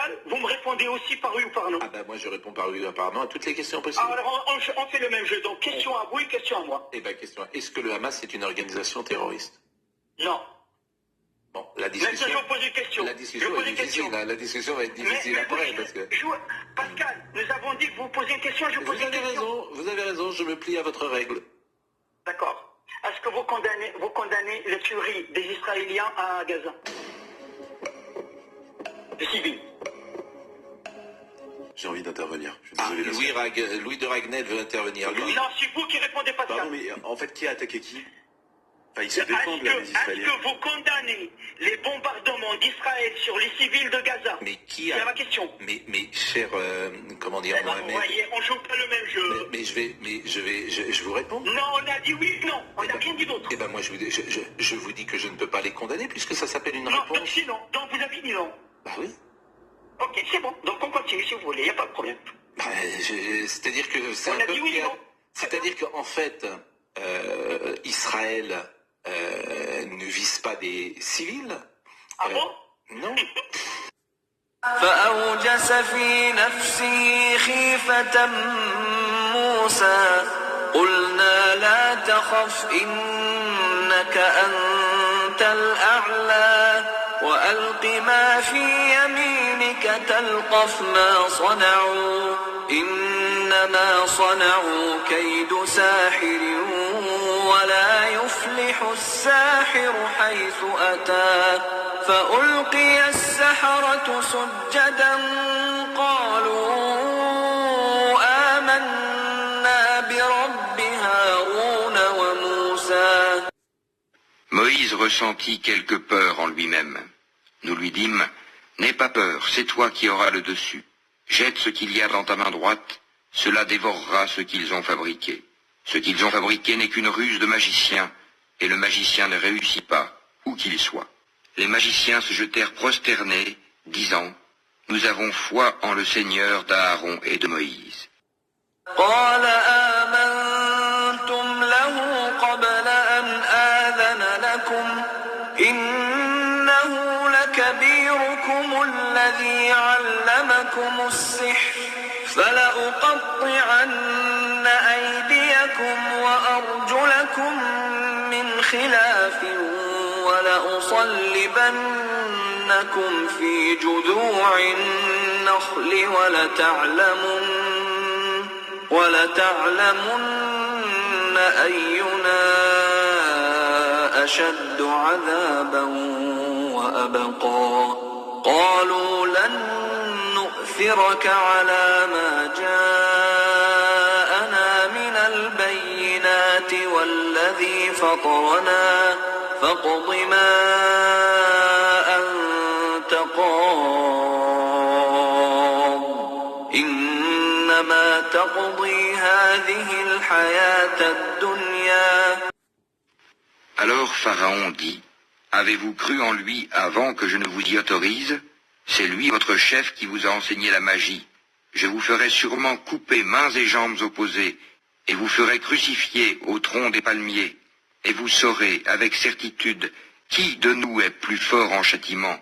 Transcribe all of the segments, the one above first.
Pascal, vous me répondez aussi par oui ou par non. Ah ben moi je réponds par oui ou par non à toutes les questions possibles. Alors on fait le même jeu, donc question à vous et question à moi. Eh ben question, est-ce que le Hamas est une organisation terroriste? Non. Bon, la discussion... Maintenant, je vous pose une question. La discussion est difficile, hein. La discussion va être difficile après, parce que... Pascal, nous avons dit que vous posez une question, je pose une question. Vous avez raison, je me plie à votre règle. D'accord. Est-ce que vous condamnez les tueries des Israéliens à Gaza? Des civils. J'ai envie d'intervenir. Louis de Ragnel veut intervenir. Non, c'est vous qui répondez, Pascal. Pardon, mais en fait, qui a attaqué qui? Enfin, ils se défendent, là, les Israéliens. Est-ce que vous condamnez les bombardements d'Israël sur les civils de Gaza? Mais qui a... C'est ma question. Mais cher, comment dire, Mohamed... Vous voyez, on joue pas le même jeu. Je vous réponds. Non, on a dit oui, non, on n'a rien dit d'autre. Eh ben moi, je vous dis que je ne peux pas les condamner, puisque ça s'appelle une non, réponse. Donc sinon, donc vous avez dit non. Bah oui. Ok, c'est bon, donc on continue si vous voulez, il n'y a pas de problème. Bah, c'est-à-dire que c'est on un a peu... dit oui, non. C'est-à-dire qu'en fait, Israël ne vise pas des civils. Ah bon? Non. فأوجس في نفسه خيفة موسى قلنا لا تخف إنك أنت الأعلى وألق ما في يمينك تلقف ما صنعوا إنما صنعوا كيد ساحر ولا يفلح الساحر حيث أتى فألقي السحرة سجدا قالوا آمنا برب هارون وموسى. Moïse ressentit quelque peur en lui-même. Nous lui dîmes, n'aie pas peur, c'est toi qui auras le dessus. Jette ce qu'il y a dans ta main droite, cela dévorera ce qu'ils ont fabriqué. Ce qu'ils ont fabriqué n'est qu'une ruse de magicien, et le magicien ne réussit pas, où qu'il soit. Les magiciens se jetèrent prosternés, disant, nous avons foi en le Seigneur d'Aaron et de Moïse. قال آمنتم له قبل أن آذن لكم إنه لكبيركم الذي علمكم السحر فلأقطعن أيديكم وأرجلكم من خلاف ولأصلبنكم في جذوع النخل ولتعلمن أينا أشد عذابا وأبقى قالوا لن نؤثرك على ما جاءنا من البينات والذي فطرنا فاقض ما أنت قاض إنما تقضي هذه الحياة الدنيا. Alors Pharaon dit, avez-vous cru en lui avant que je ne vous y autorise? C'est lui votre chef qui vous a enseigné la magie. Je vous ferai sûrement couper mains et jambes opposées, et vous ferai crucifier au tronc des palmiers, et vous saurez avec certitude qui de nous est plus fort en châtiment,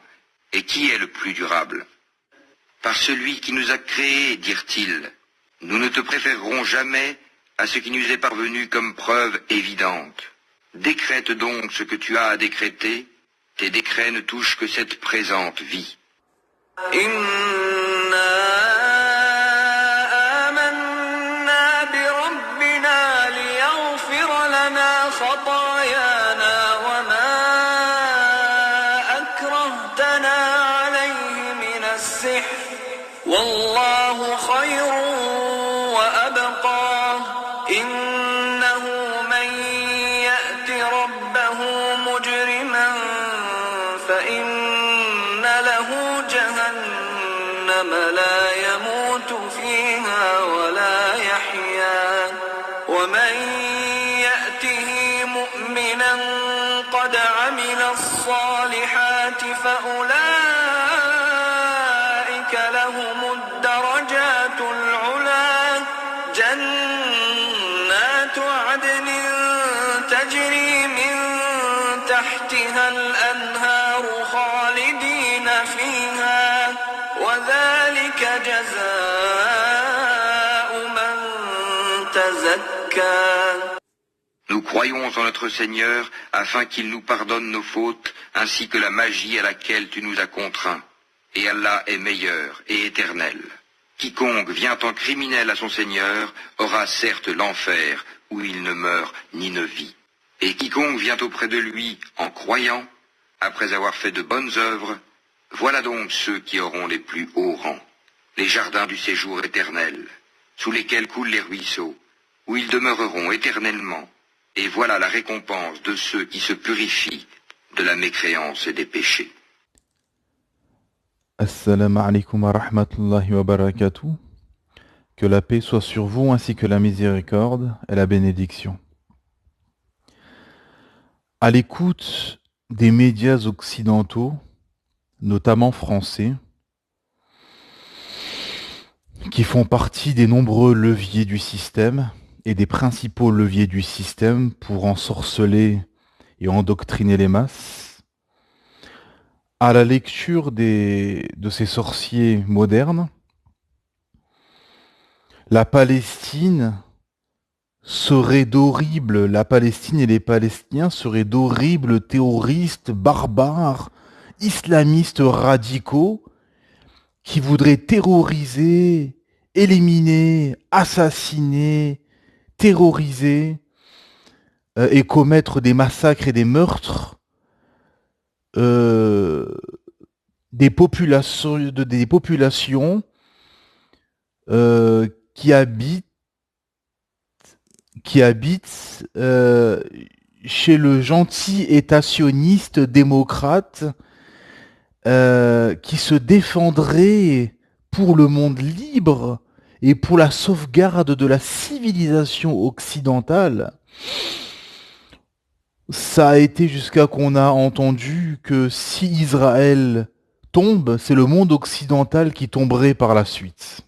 et qui est le plus durable. Par celui qui nous a créés, dirent-ils, nous ne te préférerons jamais à ce qui nous est parvenu comme preuve évidente. Décrète donc ce que tu as à décréter, tes décrets ne touchent que cette présente vie. والله خير وأبقى إنه من يأت ربه مجرما فإن له جهنم لا يموت فيها ولا يحيا ومن يأته مؤمنا قد عمل الصالحات فأولئك لهم الدرجات العلا جنات عدن تجري من تحتها الأنهار خالدين فيها وذلك جزاء من تزكى. Nous croyons en notre Seigneur afin qu'il nous pardonne nos fautes ainsi que la magie à laquelle tu nous as contraints. Et Allah est meilleur et éternel. Quiconque vient en criminel à son Seigneur aura certes l'enfer où il ne meurt ni ne vit. Et quiconque vient auprès de lui en croyant, après avoir fait de bonnes œuvres, voilà donc ceux qui auront les plus hauts rangs, les jardins du séjour éternel, sous lesquels coulent les ruisseaux, où ils demeureront éternellement. Et voilà la récompense de ceux qui se purifient de la mécréance et des péchés. Assalamu alaikum wa rahmatullahi wa barakatuh. Que la paix soit sur vous ainsi que la miséricorde et la bénédiction. À l'écoute des médias occidentaux, notamment français, qui font partie des nombreux leviers du système et des principaux leviers du système pour ensorceler et endoctriner les masses, à la lecture de ces sorciers modernes, la Palestine et les Palestiniens seraient d'horribles terroristes barbares, islamistes radicaux, qui voudraient terroriser, éliminer, assassiner, terroriser et commettre des massacres et des meurtres des populations qui habitent chez le gentil État sioniste démocrate qui se défendrait pour le monde libre et pour la sauvegarde de la civilisation occidentale. Ça a été jusqu'à qu'on a entendu que si Israël tombe, c'est le monde occidental qui tomberait par la suite.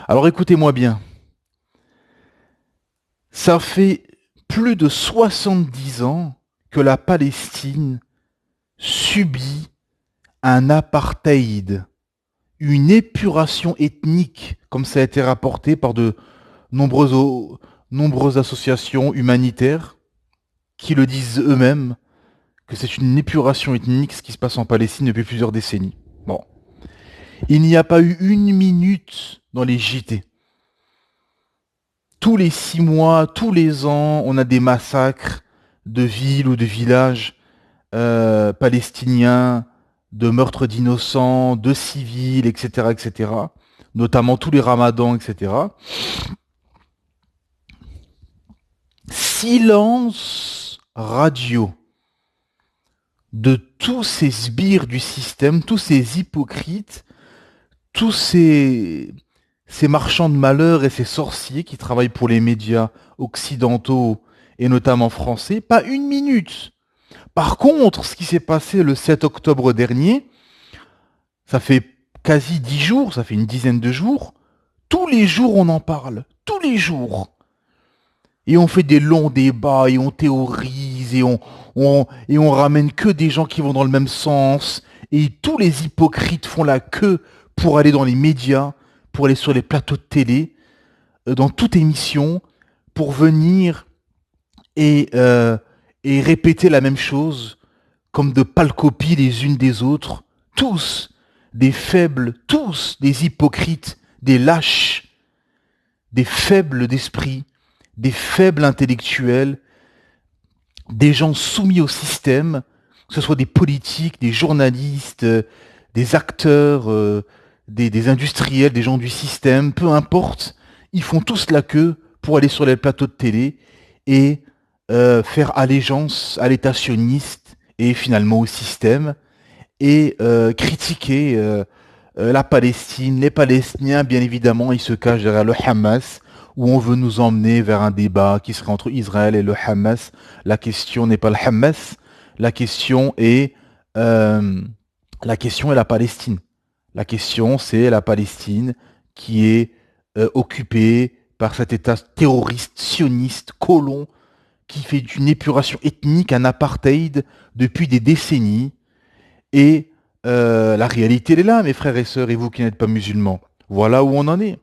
Alors écoutez-moi bien. Ça fait plus de 70 ans que la Palestine subit un apartheid, une épuration ethnique, comme ça a été rapporté par de nombreuses associations humanitaires qui le disent eux-mêmes, que c'est une épuration ethnique ce qui se passe en Palestine depuis plusieurs décennies. Bon. Il n'y a pas eu une minute dans les JT. Tous les 6 mois, tous les ans, on a des massacres de villes ou de villages palestiniens, de meurtres d'innocents, de civils, etc., etc. Notamment tous les ramadans, etc. Silence radio de tous ces sbires du système, tous ces hypocrites, tous ces marchands de malheur et ces sorciers qui travaillent pour les médias occidentaux et notamment français, pas une minute. Par contre, ce qui s'est passé le 7 octobre dernier, ça fait quasi 10 jours, ça fait une dizaine de jours, tous les jours on en parle, tous les jours. Et on fait des longs débats, et on théorise, et on ramène que des gens qui vont dans le même sens. Et tous les hypocrites font la queue pour aller dans les médias, pour aller sur les plateaux de télé, dans toute émission, pour venir et répéter la même chose, comme de pâles copies les unes des autres. Tous des faibles, tous des hypocrites, des lâches, des faibles d'esprit, des faibles intellectuels, des gens soumis au système, que ce soit des politiques, des journalistes, des acteurs, des industriels, des gens du système, peu importe, ils font tous la queue pour aller sur les plateaux de télé et faire allégeance à l'État sioniste et finalement au système et critiquer la Palestine, les Palestiniens, bien évidemment, ils se cachent derrière le Hamas, où on veut nous emmener vers un débat qui serait entre Israël et le Hamas. La question n'est pas le Hamas, la question est la Palestine. La question, c'est la Palestine qui est occupée par cet État terroriste, sioniste, colon, qui fait d'une épuration ethnique un apartheid depuis des décennies et La réalité, elle est là, mes frères et sœurs, et vous qui n'êtes pas musulmans. Voilà où on en est.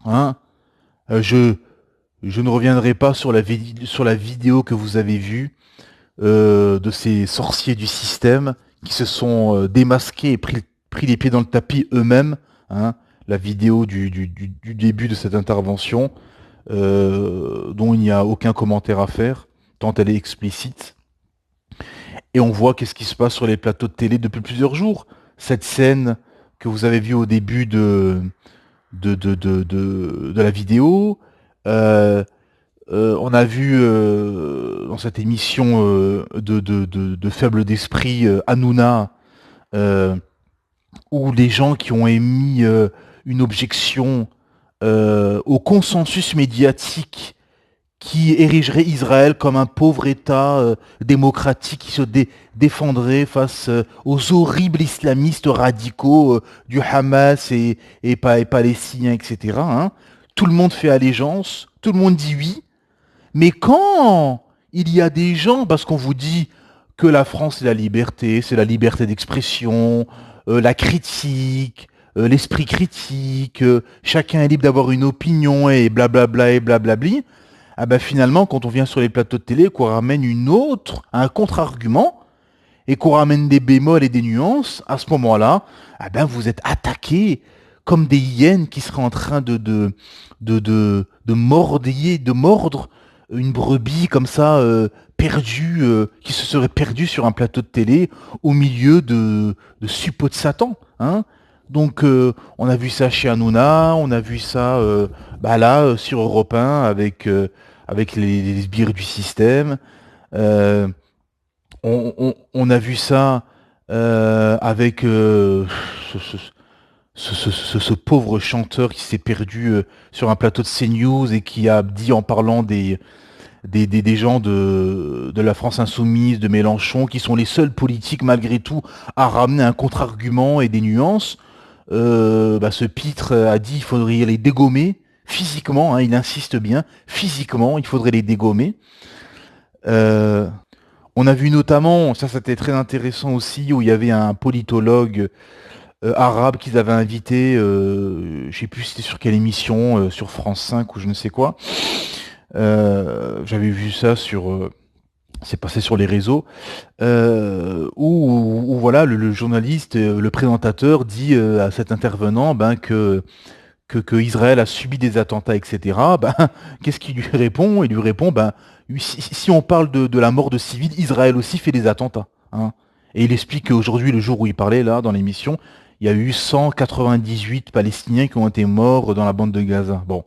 Hein. Je ne reviendrai pas sur sur la vidéo que vous avez vue de ces sorciers du système qui se sont démasqués et pris les pieds dans le tapis eux-mêmes. Hein. La vidéo du début de cette intervention, dont il n'y a aucun commentaire à faire, tant elle est explicite. Et on voit qu'est-ce qui se passe sur les plateaux de télé depuis plusieurs jours. Cette scène que vous avez vue au début de la vidéo. On a vu dans cette émission de faible d'esprit Hanouna, où les gens qui ont émis une objection au consensus médiatique qui érigerait Israël comme un pauvre État démocratique qui se défendrait face aux horribles islamistes radicaux du Hamas et palestiniens, etc. Hein. Tout le monde fait allégeance, tout le monde dit oui, mais quand il y a des gens, parce qu'on vous dit que la France c'est la liberté d'expression, la critique, l'esprit critique, chacun est libre d'avoir une opinion et blablabla et blablabli, ah ben finalement, quand on vient sur les plateaux de télé, qu'on ramène un contre-argument, et qu'on ramène des bémols et des nuances, à ce moment-là, ah ben vous êtes attaqués comme des hyènes qui seraient en train de mordre une brebis comme ça, perdue, qui se serait perdue sur un plateau de télé au milieu de suppôts de Satan. Hein. Donc on a vu ça chez Hanouna, on a vu ça là sur Europe 1 avec les sbires du système. On a vu ça avec ce pauvre chanteur qui s'est perdu sur un plateau de CNews et qui a dit en parlant des gens de la France Insoumise, de Mélenchon, qui sont les seuls politiques malgré tout à ramener un contre-argument et des nuances. Ce pitre a dit qu'il faudrait les dégommer physiquement, hein, il insiste bien, physiquement, il faudrait les dégommer. On a vu notamment, ça c'était très intéressant aussi, où il y avait un politologue arabe qu'ils avaient invité, je sais plus c'était sur quelle émission, sur France 5 ou je ne sais quoi. J'avais vu ça c'est passé sur les réseaux, où voilà, le journaliste, le présentateur dit à cet intervenant que Israël a subi des attentats, etc. Qu'est-ce qu'il lui répond? Il lui répond, si on parle de la mort de civils, Israël aussi fait des attentats. Hein. Et il explique qu'aujourd'hui, le jour où il parlait, là, dans l'émission, il y a eu 198 Palestiniens qui ont été morts dans la bande de Gaza. Bon.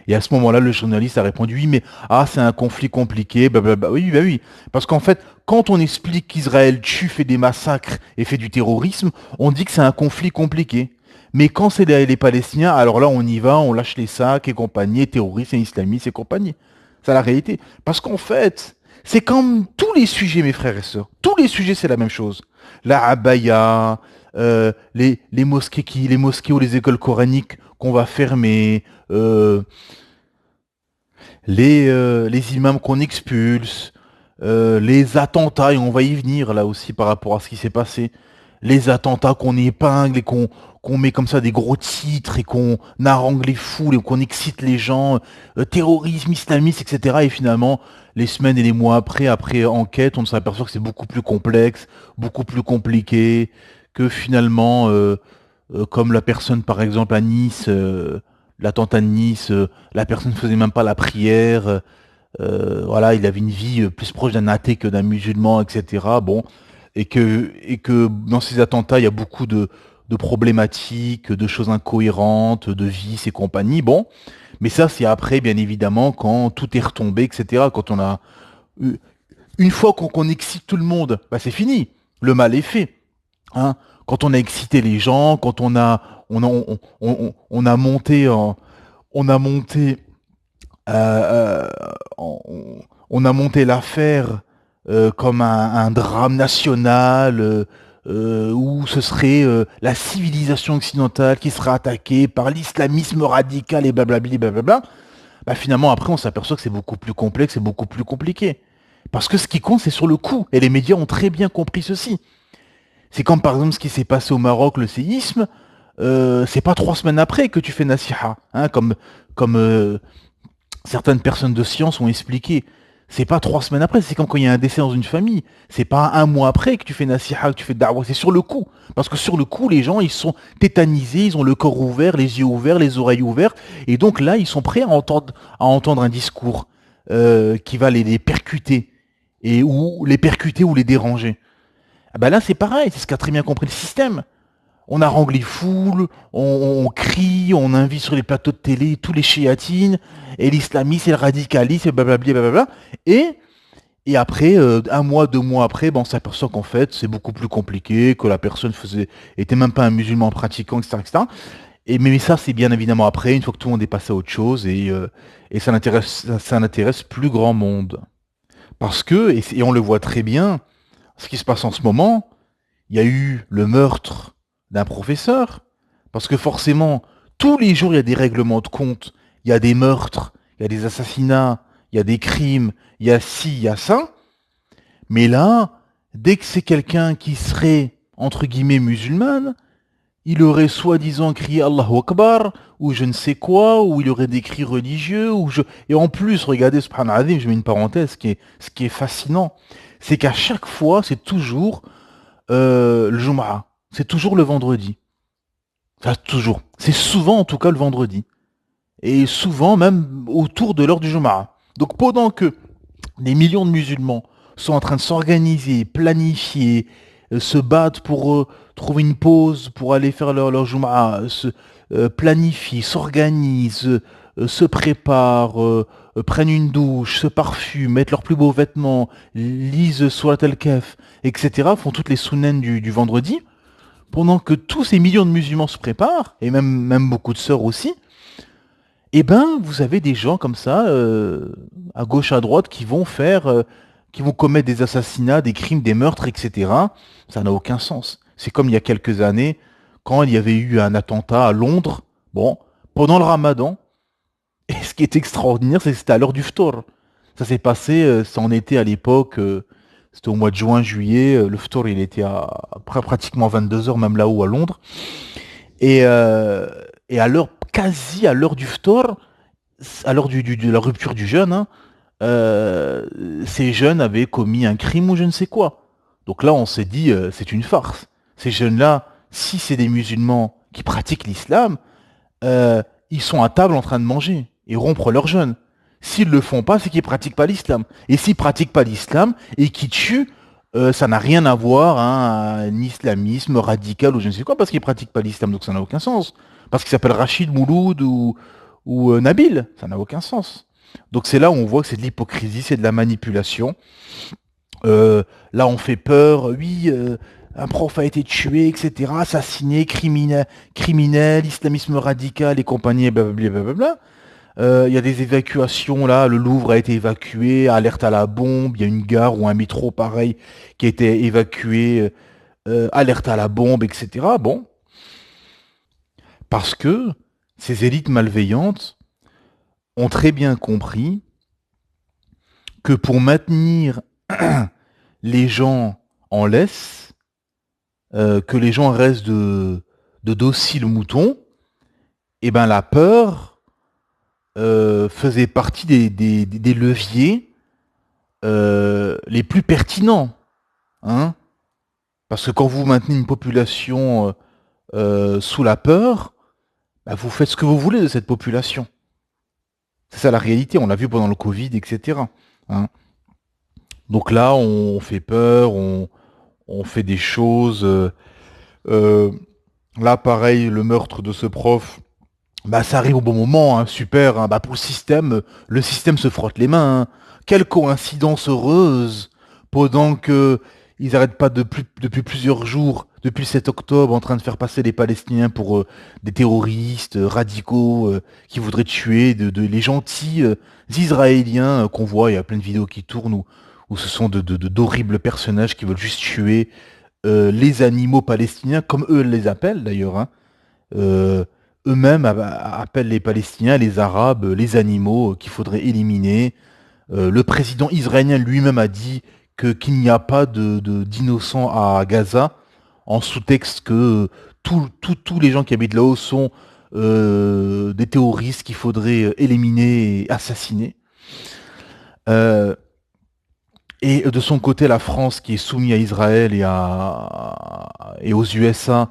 Et à ce moment-là, le journaliste a répondu, oui, mais c'est un conflit compliqué, blablabla. Oui. Parce qu'en fait, quand on explique qu'Israël tue, fait des massacres et fait du terrorisme, on dit que c'est un conflit compliqué. Mais quand c'est les Palestiniens, alors là, on y va, on lâche les sacs et compagnie, terroristes et islamistes et compagnie. C'est la réalité. Parce qu'en fait, c'est comme tous les sujets, mes frères et sœurs. Tous les sujets, c'est la même chose. La abaya, les mosquées ou les écoles coraniques qu'on va fermer, les imams qu'on expulse, les attentats, et on va y venir là aussi par rapport à ce qui s'est passé, les attentats qu'on épingle et qu'on met comme ça des gros titres et qu'on harangue les foules et qu'on excite les gens, terrorisme, islamisme, etc. Et finalement, les semaines et les mois après enquête, on s'aperçoit que c'est beaucoup plus complexe, beaucoup plus compliqué, que finalement, comme la personne par exemple à Nice, l'attentat de Nice, la personne ne faisait même pas la prière, voilà, il avait une vie plus proche d'un athée que d'un musulman, etc. Bon, et que dans ces attentats, il y a beaucoup de problématiques, de choses incohérentes, de vices et compagnie. Bon, mais ça, c'est après, bien évidemment, quand tout est retombé, etc. Quand on a une fois qu'on excite tout le monde, c'est fini. Le mal est fait. Hein, quand on a excité les gens, quand on a monté l'affaire comme un drame national où ce serait la civilisation occidentale qui sera attaquée par l'islamisme radical et blablabli blablabla. Finalement après on s'aperçoit que c'est beaucoup plus complexe et beaucoup plus compliqué. Parce que ce qui compte c'est sur le coup, et les médias ont très bien compris ceci. C'est comme par exemple ce qui s'est passé au Maroc, le séisme. C'est pas 3 semaines après que tu fais nasiha, hein, comme certaines personnes de science ont expliqué. C'est pas 3 semaines après, c'est comme quand il y a un décès dans une famille. C'est pas 1 mois après que tu fais nasiha, que tu fais da'wah, c'est sur le coup. Parce que sur le coup, les gens, ils sont tétanisés, ils ont le corps ouvert, les yeux ouverts, les oreilles ouvertes, et donc là, ils sont prêts à entendre un discours qui va les percuter, ou les percuter ou les déranger. Ah ben là, c'est pareil, c'est ce qu'a très bien compris le système. On harangue les foules, on crie, on invite sur les plateaux de télé tous les chiatines, et l'islamisme, et le radicalisme, et blablabla, blablabla. Et après, 1 mois, 2 mois après, on s'aperçoit qu'en fait, c'est beaucoup plus compliqué, que la personne était même pas un musulman pratiquant, etc., etc. Mais ça, c'est bien évidemment après, une fois que tout le monde est passé à autre chose, et ça n'intéresse plus grand monde. Parce que, et on le voit très bien, ce qui se passe en ce moment, il y a eu le meurtre d'un professeur, parce que forcément, tous les jours, il y a des règlements de compte, il y a des meurtres, il y a des assassinats, il y a des crimes, il y a ci, il y a ça. Mais là, dès que c'est quelqu'un qui serait, entre guillemets, musulmane, il aurait soi-disant crié Allahu Akbar, ou je ne sais quoi, ou il aurait des cris religieux, et en plus, regardez, subhanallah, je mets une parenthèse, ce qui est fascinant, c'est qu'à chaque fois, c'est toujours le Jumu'ah. C'est toujours le vendredi. Ça, toujours. C'est souvent, en tout cas, le vendredi. Et souvent, même autour de l'heure du Jumu'ah. Donc, pendant que des millions de musulmans sont en train de s'organiser, planifier, se battre pour trouver une pause, pour aller faire leur Jumu'ah, planifient, s'organisent, se préparent, prennent une douche, se parfument, mettent leurs plus beaux vêtements, lisent Surat al-Kahf, etc., font toutes les sunnahs du vendredi, pendant que tous ces millions de musulmans se préparent, et même beaucoup de sœurs aussi, eh ben, vous avez des gens comme ça, à gauche, à droite, qui vont commettre des assassinats, des crimes, des meurtres, etc. Ça n'a aucun sens. C'est comme il y a quelques années, quand il y avait eu un attentat à Londres, pendant le Ramadan, et ce qui est extraordinaire, c'est que c'était à l'heure du ftour. Ça s'est passé, ça en était à l'époque, c'était au mois de juin, juillet, le ftour il était à pratiquement 22h, même là-haut à Londres. Et quasi à l'heure du ftour, à l'heure de la rupture du jeûne, hein, ces jeunes avaient commis un crime ou je ne sais quoi. Donc là, on s'est dit, c'est une farce. Ces jeunes-là, si c'est des musulmans qui pratiquent l'islam, ils sont à table en train de manger et rompre leur jeûne. S'ils le font pas, c'est qu'ils pratiquent pas l'islam. Et s'ils pratiquent pas l'islam et qu'ils tuent, ça n'a rien à voir, hein, un islamisme radical ou je ne sais quoi, parce qu'ils pratiquent pas l'islam, donc ça n'a aucun sens. Parce qu'ils s'appellent Rachid, Mouloud ou Nabil, ça n'a aucun sens. Donc c'est là où on voit que c'est de l'hypocrisie, c'est de la manipulation. Là on fait peur, oui, un prof a été tué, etc., assassiné, criminel, islamisme radical et compagnie, blablabla. Il y a des évacuations, là, le Louvre a été évacué, alerte à la bombe, il y a une gare ou un métro pareil qui a été évacué, alerte à la bombe, etc. Bon, parce que ces élites malveillantes ont très bien compris que pour maintenir les gens en laisse, que les gens restent de dociles moutons, et ben la peur faisait partie des leviers les plus pertinents, hein, parce que quand vous maintenez une population sous la peur, bah, vous faites ce que vous voulez de cette population. C'est ça la réalité, on l'a vu pendant le Covid, etc. Hein. Donc là, on fait peur, on fait des choses. Là, pareil, le meurtre de ce prof, bah ça arrive au bon moment, hein, super. Hein, bah pour le système se frotte les mains. Hein. Quelle coïncidence heureuse, pendant que ils n'arrêtent pas depuis plusieurs jours, depuis le 7 octobre, en train de faire passer les Palestiniens pour des terroristes radicaux qui voudraient tuer les gentils Israéliens qu'on voit. Il y a plein de vidéos qui tournent où ce sont d'horribles personnages qui veulent juste tuer les animaux palestiniens, comme eux les appellent d'ailleurs. Hein. Eux-mêmes appellent les Palestiniens, les Arabes, les animaux qu'il faudrait éliminer. Le président israélien lui-même a dit qu'il n'y a pas d'innocents à Gaza. en sous-texte que tous les gens qui habitent là-haut sont des terroristes qu'il faudrait éliminer et assassiner. Et de son côté, la France, qui est soumise à Israël et aux USA,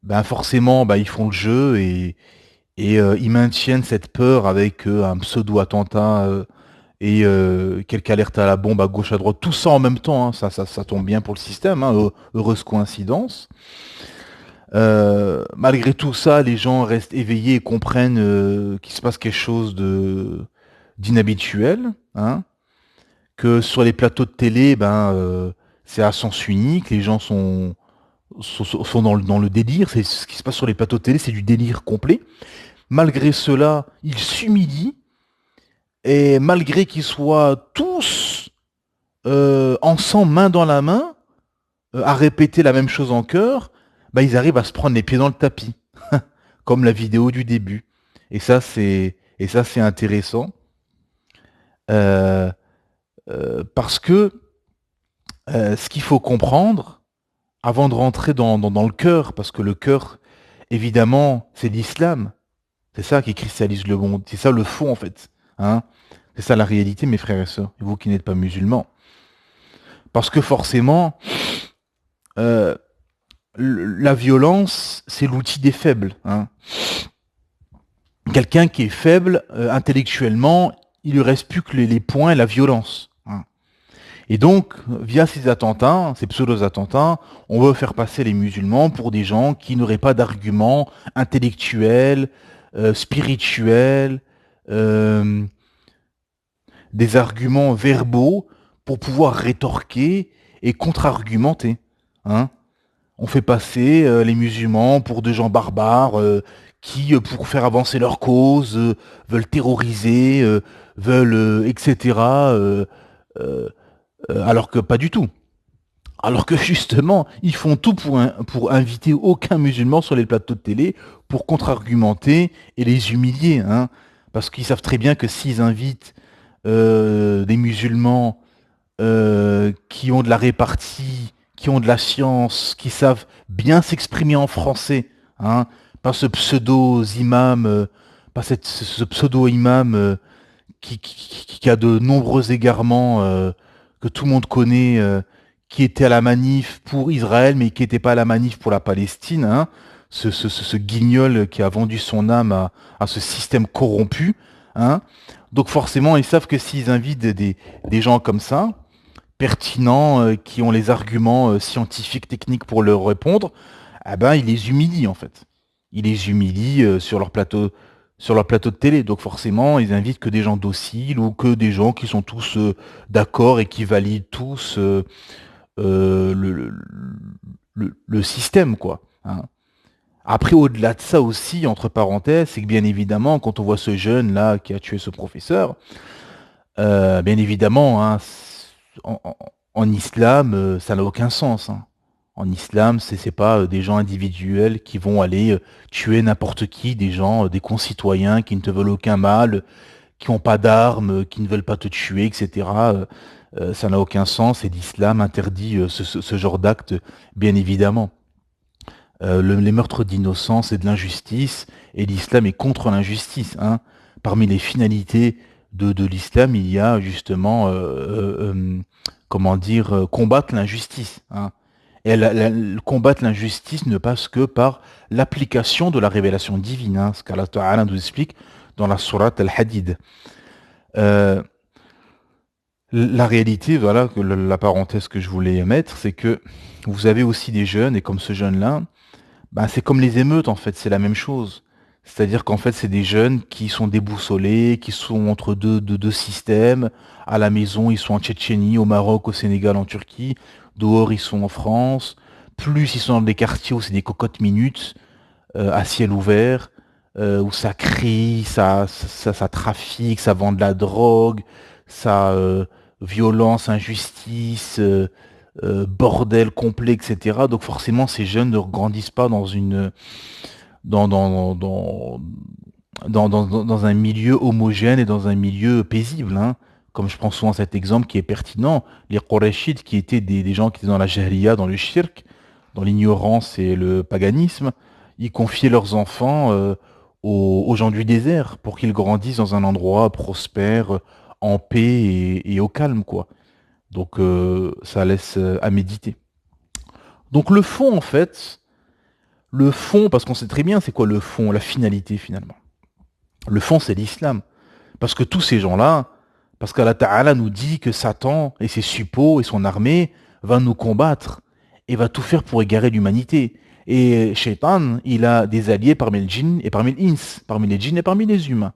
ben forcément, ben ils font le jeu et ils maintiennent cette peur avec un pseudo-attentat et quelques alertes à la bombe à gauche, à droite, tout ça en même temps, hein, ça tombe bien pour le système, hein, heureuse coïncidence. Malgré tout ça, les gens restent éveillés et comprennent qu'il se passe quelque chose d'inhabituel, hein, que sur les plateaux de télé, c'est à sens unique, les gens sont dans le délire, c'est ce qui se passe sur les plateaux de télé, c'est du délire complet. Malgré cela, ils s'humilient, et malgré qu'ils soient tous ensemble, main dans la main, à répéter la même chose en chœur, ils arrivent à se prendre les pieds dans le tapis, comme la vidéo du début. Et ça, c'est intéressant, parce que ce qu'il faut comprendre, avant de rentrer dans le cœur, parce que le cœur, évidemment, c'est l'islam. C'est ça qui cristallise le monde. C'est ça le fond, en fait. Hein, c'est ça la réalité, mes frères et sœurs. Et vous qui n'êtes pas musulmans. Parce que forcément, la violence, c'est l'outil des faibles. Hein. Quelqu'un qui est faible intellectuellement, il lui reste plus que les poings et la violence. Hein. Et donc, via ces attentats, ces pseudo-attentats, on veut faire passer les musulmans pour des gens qui n'auraient pas d'arguments intellectuels, spirituels, des arguments verbaux pour pouvoir rétorquer et contre-argumenter. Hein. On fait passer les musulmans pour des gens barbares qui, pour faire avancer leur cause, veulent terroriser, veulent, etc. Alors que pas du tout. Alors que justement, ils font tout pour inviter aucun musulman sur les plateaux de télé pour contre-argumenter et les humilier. Hein, parce qu'ils savent très bien que s'ils invitent des musulmans qui ont de la répartie, qui ont de la science, qui savent bien s'exprimer en français, hein, pas ce pseudo-imam, ce pseudo-imam qui a de nombreux égarements que tout le monde connaît, qui était à la manif pour Israël, mais qui n'était pas à la manif pour la Palestine, hein, ce guignol qui a vendu son âme à ce système corrompu. Hein. Donc forcément, ils savent que s'ils invitent des gens comme ça, pertinents, qui ont les arguments scientifiques, techniques pour leur répondre, ils les humilient en fait. Ils les humilient sur leur plateau de télé. Donc forcément, ils invitent que des gens dociles ou que des gens qui sont tous d'accord et qui valident tous le système, quoi. Hein. Après, au-delà de ça aussi, entre parenthèses, c'est que bien évidemment, quand on voit ce jeune là qui a tué ce professeur, bien évidemment, hein, en islam, ça n'a aucun sens. Hein. En islam, c'est pas des gens individuels qui vont aller tuer n'importe qui, des gens, des concitoyens qui ne te veulent aucun mal, qui n'ont pas d'armes, qui ne veulent pas te tuer, etc. Ça n'a aucun sens et l'islam interdit ce genre d'acte, bien évidemment. Les meurtres d'innocence et de l'injustice, et l'islam est contre l'injustice. Hein. Parmi les finalités de l'islam, il y a justement, combattre l'injustice. Hein. Et combattre l'injustice ne passe que par l'application de la révélation divine, hein, ce qu'Allah Ta'ala nous explique dans la sourate Al-Hadid. La réalité, voilà, la parenthèse que je voulais mettre, c'est que vous avez aussi des jeunes, et comme ce jeune-là, c'est comme les émeutes, en fait, c'est la même chose. C'est-à-dire qu'en fait, c'est des jeunes qui sont déboussolés, qui sont entre deux systèmes. À la maison, ils sont en Tchétchénie, au Maroc, au Sénégal, en Turquie. Dehors, ils sont en France. Plus, ils sont dans des quartiers où c'est des cocottes minutes, à ciel ouvert, où ça crie, ça trafique, ça vend de la drogue, ça violence, injustice, bordel complet, etc. Donc forcément, ces jeunes ne grandissent pas dans un milieu homogène et dans un milieu paisible. Hein. Comme je prends souvent cet exemple qui est pertinent, les Qurayshites qui étaient des gens qui étaient dans la Jahiliya, dans le shirk, dans l'ignorance et le paganisme, ils confiaient leurs enfants aux gens du désert pour qu'ils grandissent dans un endroit prospère, en paix et au calme, quoi. Donc ça laisse à méditer. Donc le fond, en fait, le fond, parce qu'on sait très bien c'est quoi le fond, la finalité finalement. Le fond, c'est l'islam. Parce que tous ces gens-là, parce qu'Allah Ta'ala nous dit que Satan et ses suppôts et son armée va nous combattre et va tout faire pour égarer l'humanité. Et Shaitan, il a des alliés parmi les djinns et parmi les ins, parmi les djinns et parmi les humains.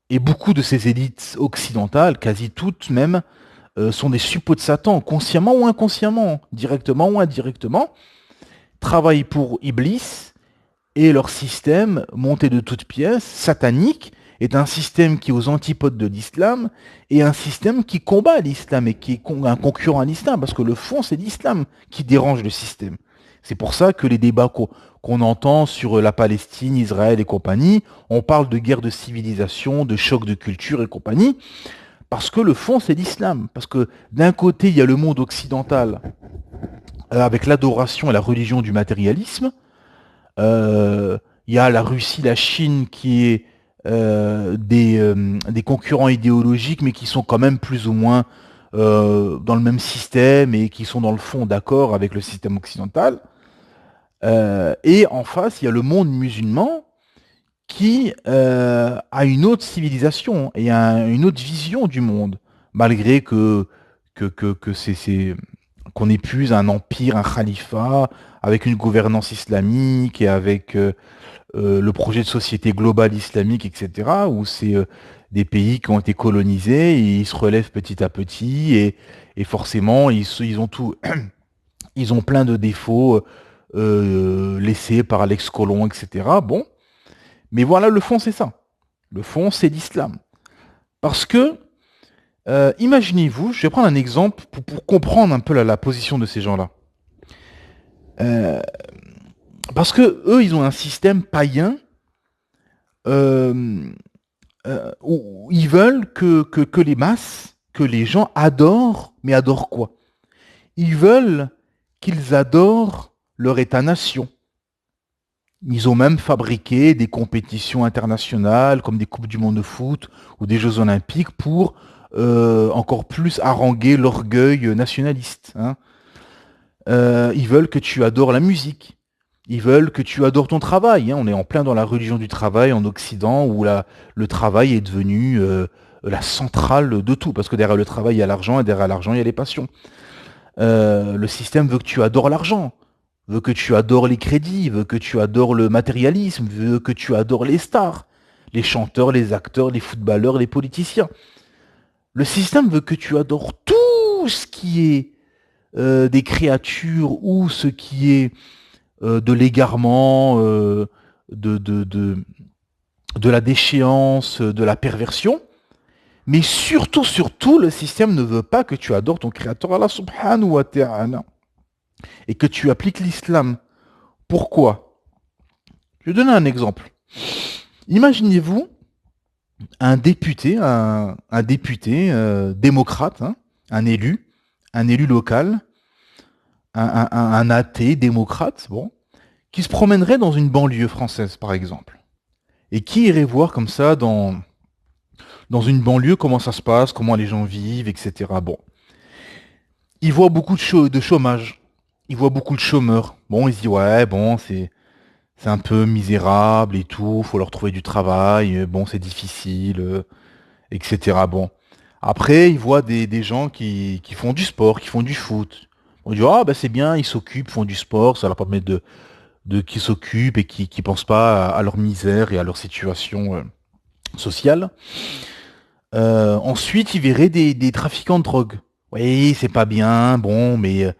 Et beaucoup de ces élites occidentales, quasi toutes même, sont des suppôts de Satan, consciemment ou inconsciemment, directement ou indirectement, travaillent pour Iblis, et leur système, monté de toutes pièces, satanique, est un système qui est aux antipodes de l'islam, et un système qui combat l'islam, et qui est un concurrent à l'islam, parce que le fond, c'est l'islam qui dérange le système. C'est pour ça que les débats qu'on entend sur la Palestine, Israël et compagnie, on parle de guerre de civilisation, de choc de culture et compagnie, parce que le fond, c'est l'islam. Parce que d'un côté, il y a le monde occidental, avec l'adoration et la religion du matérialisme. Il y a la Russie, la Chine, qui est des concurrents idéologiques, mais qui sont quand même plus ou moins dans le même système et qui sont dans le fond d'accord avec le système occidental. Et en face, il y a le monde musulman qui a une autre civilisation et une autre vision du monde, malgré que qu'on épuise un empire, un califat, avec une gouvernance islamique et avec le projet de société globale islamique, etc., où c'est des pays qui ont été colonisés, et ils se relèvent petit à petit, et forcément, ils ont tout, ils ont plein de défauts laissés par l'ex-colon, etc. Bon, mais voilà, le fond, c'est ça. Le fond, c'est l'islam. Parce que, imaginez-vous, je vais prendre un exemple pour comprendre un peu la position de ces gens-là. Parce que eux, ils ont un système païen où ils veulent que les masses, que les gens adorent, mais adorent quoi? Ils veulent qu'ils adorent leur État-nation. Ils ont même fabriqué des compétitions internationales, comme des Coupes du Monde de foot ou des Jeux Olympiques, pour encore plus haranguer l'orgueil nationaliste. Hein. Ils veulent que tu adores la musique. Ils veulent que tu adores ton travail. Hein. On est en plein dans la religion du travail en Occident, où le travail est devenu la centrale de tout. Parce que derrière le travail, il y a l'argent, et derrière l'argent, il y a les passions. Le système veut que tu adores l'argent, veut que tu adores les crédits, veut que tu adores le matérialisme, veut que tu adores les stars, les chanteurs, les acteurs, les footballeurs, les politiciens. Le système veut que tu adores tout ce qui est des créatures ou ce qui est de l'égarement, de la déchéance, de la perversion. Mais surtout, le système ne veut pas que tu adores ton créateur Allah subhanahu wa ta'ala et que tu appliques l'islam. Pourquoi? Je vais donner un exemple. Imaginez-vous un député, démocrate, hein, un élu local, un athée démocrate, bon, qui se promènerait dans une banlieue française, par exemple, et qui irait voir comme ça dans une banlieue comment ça se passe, comment les gens vivent, etc. Bon, il voit beaucoup de chômage, il voit beaucoup de chômeurs. Bon, il se dit ouais, bon, c'est un peu misérable et tout, faut leur trouver du travail, bon, c'est difficile, etc. Bon, après, il voit des gens qui font du sport, qui font du foot. On dit ah ben c'est bien, ils s'occupent, font du sport, ça leur permet qu'ils s'occupent et qui pensent pas à leur misère et à leur situation sociale. Ensuite, il verrait des trafiquants de drogue. Oui, c'est pas bien, bon, mais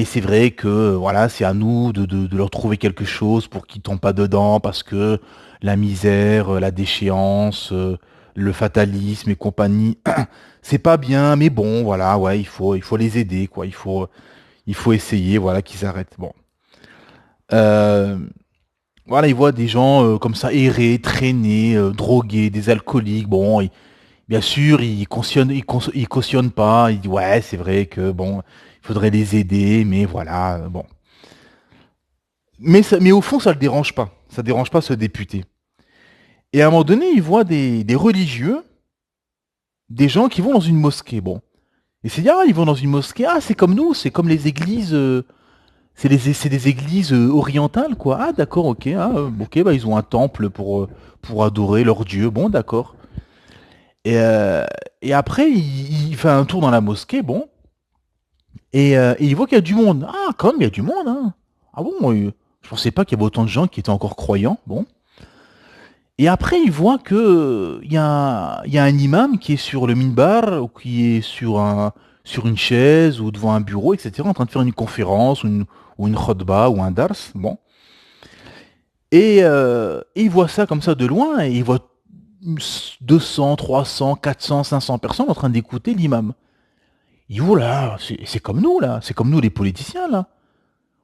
c'est vrai que voilà, c'est à nous de leur trouver quelque chose pour qu'ils tombent pas dedans, parce que la misère, la déchéance, le fatalisme et compagnie, c'est pas bien, mais bon, voilà, ouais, il faut les aider, quoi. Il faut essayer, voilà, qu'ils arrêtent. Bon. Voilà, il voit des gens comme ça errer, traîner, drogués, des alcooliques. Bon, bien sûr, il cautionne pas. Il dit ouais, c'est vrai que bon, il faudrait les aider, mais voilà, bon. mais au fond, ça le dérange pas. Ça dérange pas ce député. Et à un moment donné, il voit des religieux, des gens qui vont dans une mosquée. Bon. Et c'est ils vont dans une mosquée. Ah, c'est comme nous, c'est comme les églises. C'est des églises orientales, quoi. Ah, d'accord, ok. Ah, ok, bah, ils ont un temple pour adorer leur Dieu. Bon, d'accord. Et après, il fait un tour dans la mosquée, bon. Et il voit qu'il y a du monde. Ah, quand même, il y a du monde, hein. Ah bon, je pensais pas qu'il y avait autant de gens qui étaient encore croyants. Bon. Et après, il voit que il y a un imam qui est sur le minbar, ou qui est sur une chaise, ou devant un bureau, etc., en train de faire une conférence, ou une khutba, ou un dars. Bon. Et il voit ça comme ça de loin, et il voit 200, 300, 400, 500 personnes en train d'écouter l'imam. Il dit, oh là, c'est comme nous, là. C'est comme nous, les politiciens, là.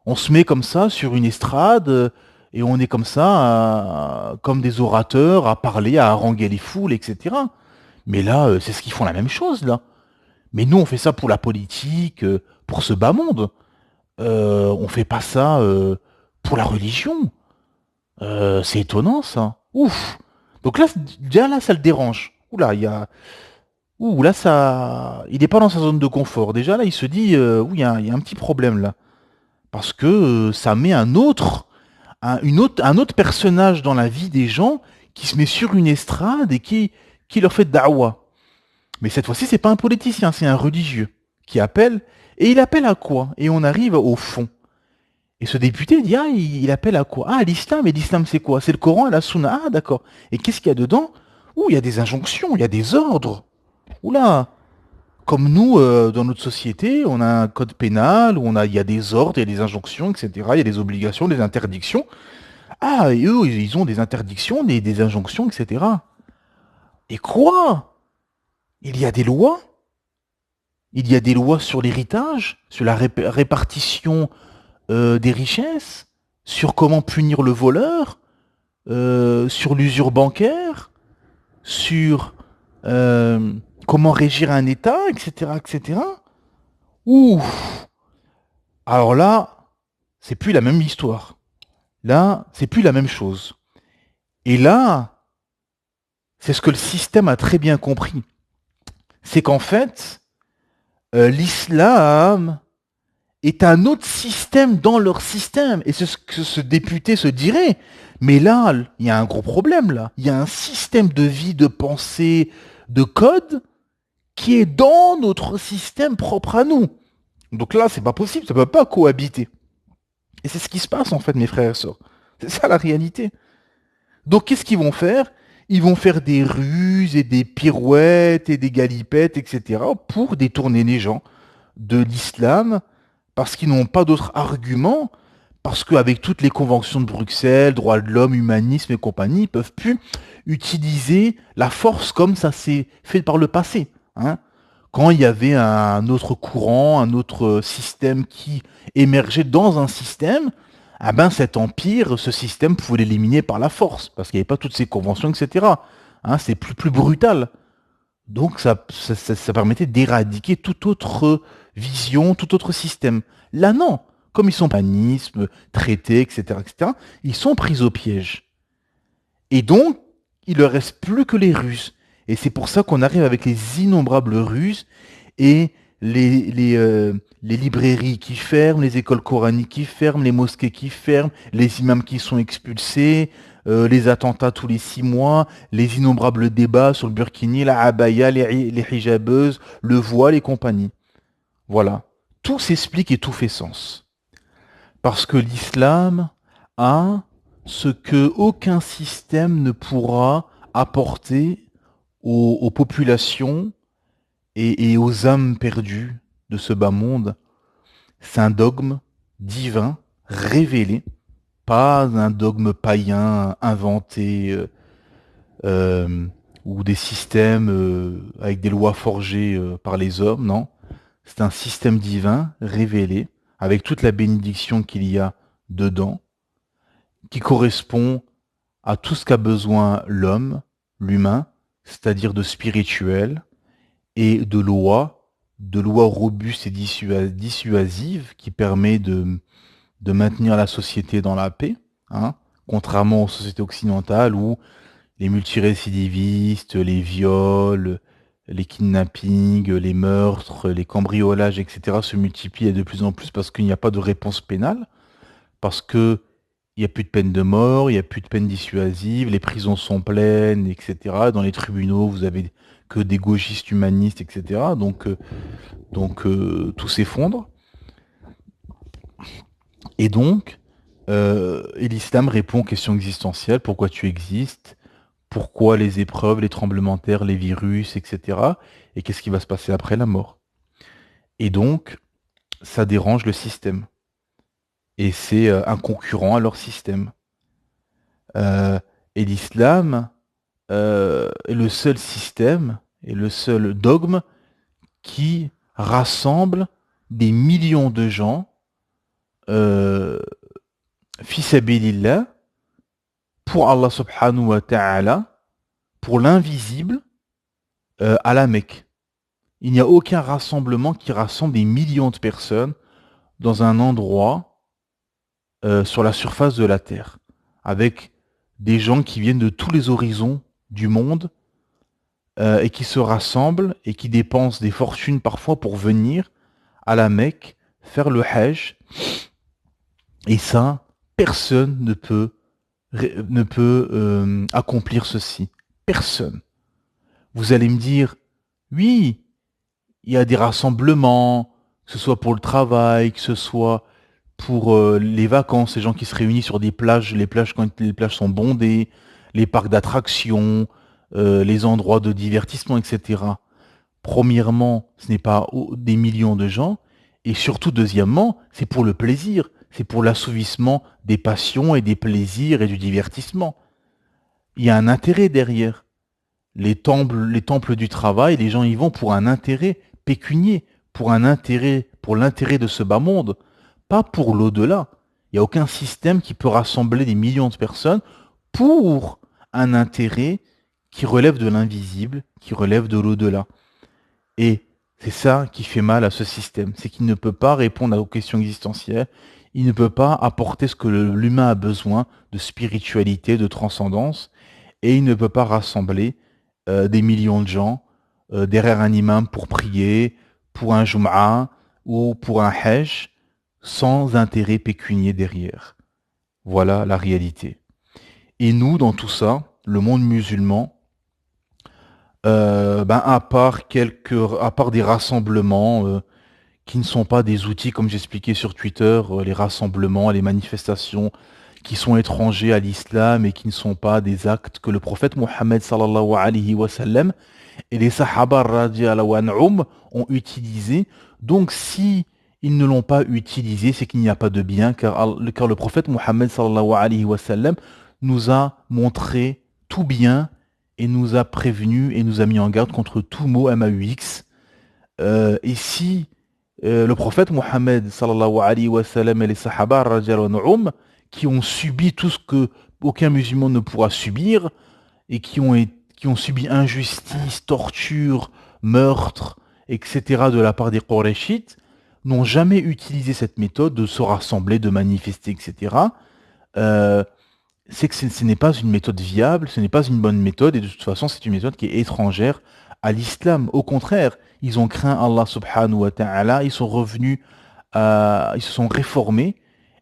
On se met comme ça sur une estrade et on est comme ça, comme des orateurs, à parler, à haranguer les foules, etc. Mais là, c'est ce qu'ils font la même chose, là. Mais nous, on fait ça pour la politique, pour ce bas monde. On fait pas ça pour la religion. C'est étonnant, ça. Ouf. Donc là, déjà là, ça le dérange. Oula, il y a... Ouh, là, ça... Il n'est pas dans sa zone de confort. Déjà, là, il se dit, ouh, il y a un petit problème, là. Parce que ça met un autre personnage dans la vie des gens qui se met sur une estrade et qui leur fait da'wa. Mais cette fois-ci, c'est pas un politicien, c'est un religieux qui appelle. Et il appelle à quoi? Et on arrive au fond. Et ce député dit, ah, il appelle à quoi? Ah, à l'islam. Et l'islam, c'est quoi? C'est le Coran et la Sunna. Ah, d'accord. Et qu'est-ce qu'il y a dedans? Ouh, il y a des injonctions, il y a des ordres. Oula. Comme nous, dans notre société, on a un code pénal où il y a des ordres, il y a des injonctions, etc. Il y a des obligations, des interdictions. Ah, et eux, ils ont des interdictions, des injonctions, etc. Et quoi? Il y a des lois? Il y a des lois sur l'héritage, sur la répartition des richesses, sur comment punir le voleur, sur l'usure bancaire, sur comment régir un État, etc., etc. Ouf. Alors là, c'est plus la même histoire. Là, c'est plus la même chose. Et là, c'est ce que le système a très bien compris. C'est qu'en fait, l'islam est un autre système dans leur système. Et c'est ce que ce député se dirait. Mais là, il y a un gros problème, là. Il y a un système de vie, de pensée, de code qui est dans notre système propre à nous. Donc là, c'est pas possible, ça peut pas cohabiter. Et c'est ce qui se passe, en fait, mes frères et sœurs. C'est ça la réalité. Donc qu'est-ce qu'ils vont faire? Ils vont faire des ruses et des pirouettes et des galipettes, etc. pour détourner les gens de l'islam parce qu'ils n'ont pas d'autres arguments, parce qu'avec toutes les conventions de Bruxelles, droits de l'homme, humanisme et compagnie, ils peuvent plus utiliser la force comme ça s'est fait par le passé. Hein, quand il y avait un autre courant, un autre système qui émergeait dans un système, ah ben cet empire, ce système pouvait l'éliminer par la force, parce qu'il n'y avait pas toutes ces conventions, etc. Hein, c'est plus brutal. Donc ça permettait d'éradiquer toute autre vision, tout autre système. Là non, comme ils sont panisme, traités, etc., ils sont pris au piège. Et donc, il ne reste plus que les ruses. Et c'est pour ça qu'on arrive avec les innombrables ruses et les librairies qui ferment, les écoles coraniques qui ferment, les mosquées qui ferment, les imams qui sont expulsés, les attentats tous les 6 mois, les innombrables débats sur le burkini, la abaya, les hijabeuses, le voile et compagnie. Voilà. Tout s'explique et tout fait sens. Parce que l'islam a ce que aucun système ne pourra apporter aux populations et aux âmes perdues de ce bas monde. C'est un dogme divin, révélé, pas un dogme païen inventé ou des systèmes avec des lois forgées par les hommes, non. C'est un système divin révélé, avec toute la bénédiction qu'il y a dedans, qui correspond à tout ce qu'a besoin l'homme, l'humain, c'est-à-dire de spirituel et de lois robustes et dissuasives qui permet de de maintenir la société dans la paix, hein, contrairement aux sociétés occidentales où les multirécidivistes, les viols, les kidnappings, les meurtres, les cambriolages, etc. se multiplient de plus en plus parce qu'il n'y a pas de réponse pénale, parce que il n'y a plus de peine de mort, il n'y a plus de peine dissuasive, les prisons sont pleines, etc. Dans les tribunaux, vous avez que des gauchistes humanistes, etc. Tout s'effondre. Et donc, et l'islam répond aux questions existentielles, pourquoi tu existes, pourquoi les épreuves, les tremblements de terre, les virus, etc. Et qu'est-ce qui va se passer après la mort. Et donc, ça dérange le système. Et c'est un concurrent à leur système. Et l'islam est le seul système et le seul dogme qui rassemble des millions de gens fi sabilillah, pour Allah subhanahu wa ta'ala, pour l'invisible, à la Mecque. Il n'y a aucun rassemblement qui rassemble des millions de personnes dans un endroit sur la surface de la terre, avec des gens qui viennent de tous les horizons du monde et qui se rassemblent et qui dépensent des fortunes parfois pour venir à la Mecque faire le Hajj. Et ça, personne ne peut accomplir ceci. Personne. Vous allez me dire, oui, il y a des rassemblements, que ce soit pour le travail, que ce soit pour les vacances, les gens qui se réunissent sur des plages, les plages quand les plages sont bondées, les parcs d'attractions, les endroits de divertissement, etc. Premièrement, ce n'est pas des millions de gens, et surtout, deuxièmement, c'est pour le plaisir, c'est pour l'assouvissement des passions et des plaisirs et du divertissement. Il y a un intérêt derrière. Les temples du travail, les gens y vont pour un intérêt pécunier, pour l'intérêt de ce bas monde, pas pour l'au-delà. Il n'y a aucun système qui peut rassembler des millions de personnes pour un intérêt qui relève de l'invisible, qui relève de l'au-delà. Et c'est ça qui fait mal à ce système, c'est qu'il ne peut pas répondre aux questions existentielles, il ne peut pas apporter ce que l'humain a besoin de spiritualité, de transcendance, et il ne peut pas rassembler des millions de gens derrière un imam pour prier, pour un Jum'a ou pour un Hajj, sans intérêt pécunier derrière. Voilà la réalité. Et nous, dans tout ça, le monde musulman, à part des rassemblements qui ne sont pas des outils, comme j'expliquais sur Twitter, les rassemblements, les manifestations qui sont étrangers à l'islam et qui ne sont pas des actes que le prophète Mohammed sallallahu alayhi wa sallam et les sahaba radiyallahu anhum ont utilisés. Donc si ils ne l'ont pas utilisé, c'est qu'il n'y a pas de bien, car le prophète Mohammed sallallahu alayhi wa sallam nous a montré tout bien et nous a prévenu et nous a mis en garde contre tout mot MAUX. Et si le prophète Mohammed sallallahu alayhi wa sallam et les sahaba radiyallahu anhum qui ont subi tout ce que aucun musulman ne pourra subir et qui ont subi injustice, torture, meurtre, etc. de la part des Qurayshites, n'ont jamais utilisé cette méthode de se rassembler, de manifester, etc. C'est que ce n'est pas une méthode viable, ce n'est pas une bonne méthode, et de toute façon, c'est une méthode qui est étrangère à l'islam. Au contraire, ils ont craint Allah subhanahu wa ta'ala, ils sont revenus, ils se sont réformés,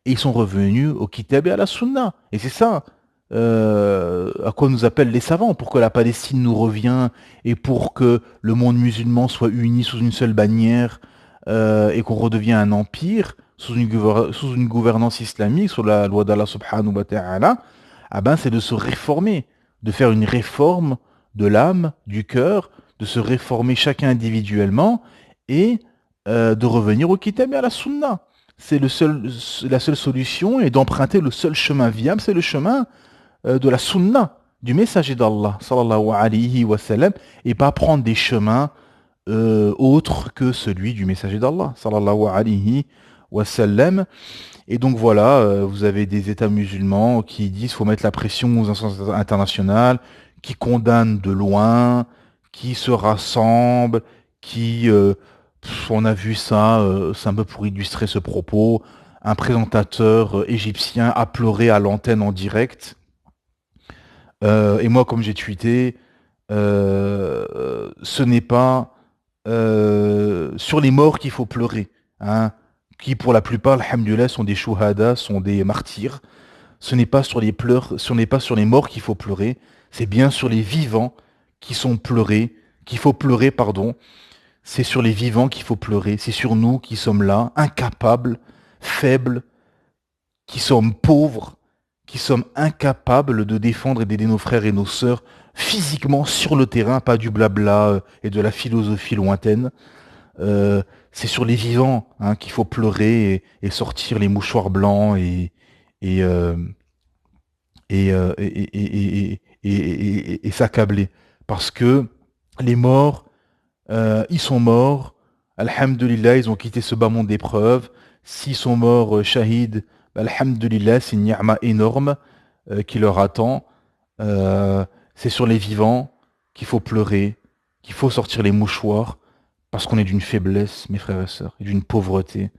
et ils sont revenus au kitab et à la sunna. Et c'est ça à quoi nous appellent les savants, pour que la Palestine nous revienne, et pour que le monde musulman soit uni sous une seule bannière, et qu'on redevienne un empire, sous une gouvernance islamique, sous la loi d'Allah subhanahu wa ta'ala, c'est de se réformer, de faire une réforme de l'âme, du cœur, de se réformer chacun individuellement, et de revenir au kitab et à la sunna. C'est la seule solution, et d'emprunter le seul chemin viable, c'est le chemin de la sunna, du messager d'Allah, sallallahu alayhi wa sallam, et pas prendre des chemins autres que celui du messager d'Allah, sallallahu alayhi wa sallam. Et donc voilà, vous avez des États musulmans qui disent qu'il faut mettre la pression aux instances internationales, qui condamnent de loin, qui se rassemblent, qui... on a vu ça, c'est un peu pour illustrer ce propos, un présentateur égyptien a pleuré à l'antenne en direct. Et moi, comme j'ai tweeté, ce n'est pas sur les morts qu'il faut pleurer, hein, qui pour la plupart, alhamdoulilah, sont des shuhada, sont des martyrs. Ce n'est pas sur les pleurs, ce n'est pas sur les morts qu'il faut pleurer, c'est bien sur les vivants qui sont pleurés, qu'il faut pleurer, pardon. C'est sur les vivants qu'il faut pleurer, c'est sur nous qui sommes là, incapables, faibles, qui sommes pauvres, qui sommes incapables de défendre et d'aider nos frères et nos sœurs physiquement sur le terrain, pas du blabla et de la philosophie lointaine. C'est sur les vivants, hein, qu'il faut pleurer et sortir les mouchoirs blancs et, euh, et s'accabler. Parce que les morts, ils sont morts, alhamdulillah, ils ont quitté ce bas monde d'épreuves. S'ils sont morts shahid, alhamdulillah, c'est une ni'ma énorme qui leur attend. C'est sur les vivants qu'il faut pleurer, qu'il faut sortir les mouchoirs, parce qu'on est d'une faiblesse, mes frères et sœurs, et d'une pauvreté.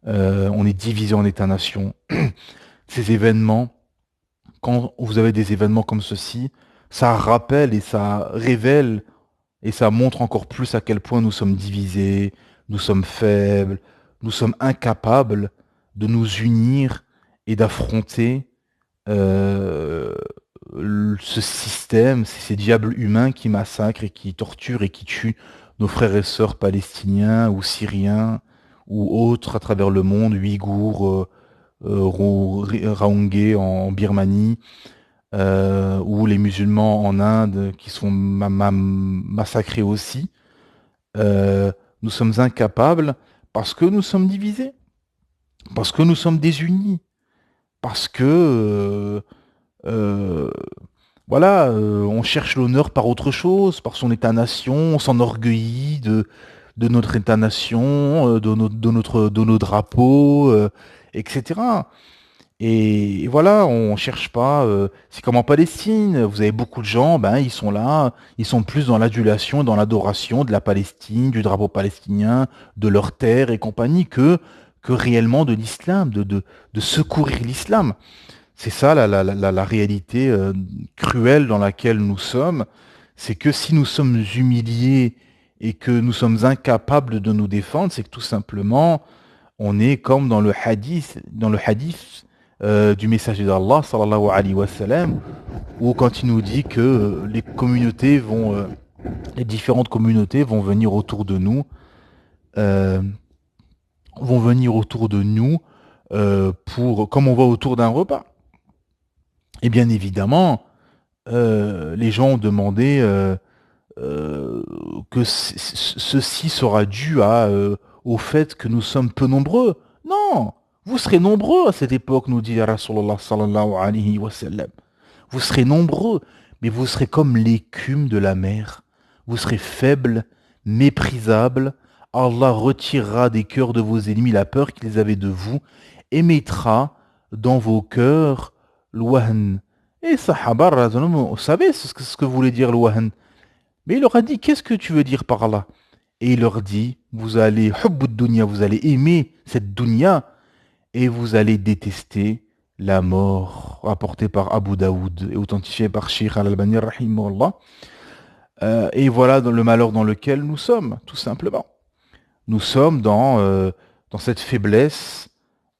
On est divisé en États-nations. Ces événements, quand vous avez des événements comme ceci, ça rappelle et ça révèle et ça montre encore plus à quel point nous sommes divisés, nous sommes faibles, nous sommes incapables de nous unir et d'affronter ce système, ces diables humains qui massacrent et qui torturent et qui tuent nos frères et sœurs palestiniens ou syriens ou autres à travers le monde, ouïghours, Rohingyas en Birmanie, ou les musulmans en Inde qui sont massacrés aussi. Nous sommes incapables parce que nous sommes divisés, parce que nous sommes désunis, parce que voilà, on cherche l'honneur par autre chose, par son État-nation, on s'enorgueillit de notre État-nation, de nos drapeaux, etc. Et voilà, on cherche pas. C'est comme en Palestine, vous avez beaucoup de gens, ben ils sont là, ils sont plus dans l'adulation, dans l'adoration de la Palestine, du drapeau palestinien, de leur terre et compagnie, que réellement de l'islam, de secourir l'islam. C'est ça la réalité cruelle dans laquelle nous sommes. C'est que si nous sommes humiliés et que nous sommes incapables de nous défendre, c'est que tout simplement, on est comme dans le hadith du messager d'Allah, sallallahu alayhi wa sallam, où quand il nous dit que les communautés les différentes communautés vont venir autour de nous, comme on va autour d'un repas. Et bien évidemment, les gens ont demandé que ceci sera dû au fait que nous sommes peu nombreux. Non, vous serez nombreux à cette époque, nous dit Rasulullah sallallahu alayhi wa sallam. Vous serez nombreux, mais vous serez comme l'écume de la mer. Vous serez faibles, méprisables. Allah retirera des cœurs de vos ennemis la peur qu'ils avaient de vous et mettra dans vos cœurs l'wahn. Et Sahaba, vous savez ce que voulait dire l'wahn. Mais il leur a dit, qu'est-ce que tu veux dire par là? Et il leur dit, vous allez aimer cette dunya et vous allez détester la mort, rapportée par Abu Daoud et authentifiée par Sheikh Al-Albani rahimahullah. Et voilà dans le malheur dans lequel nous sommes, tout simplement. Nous sommes dans cette faiblesse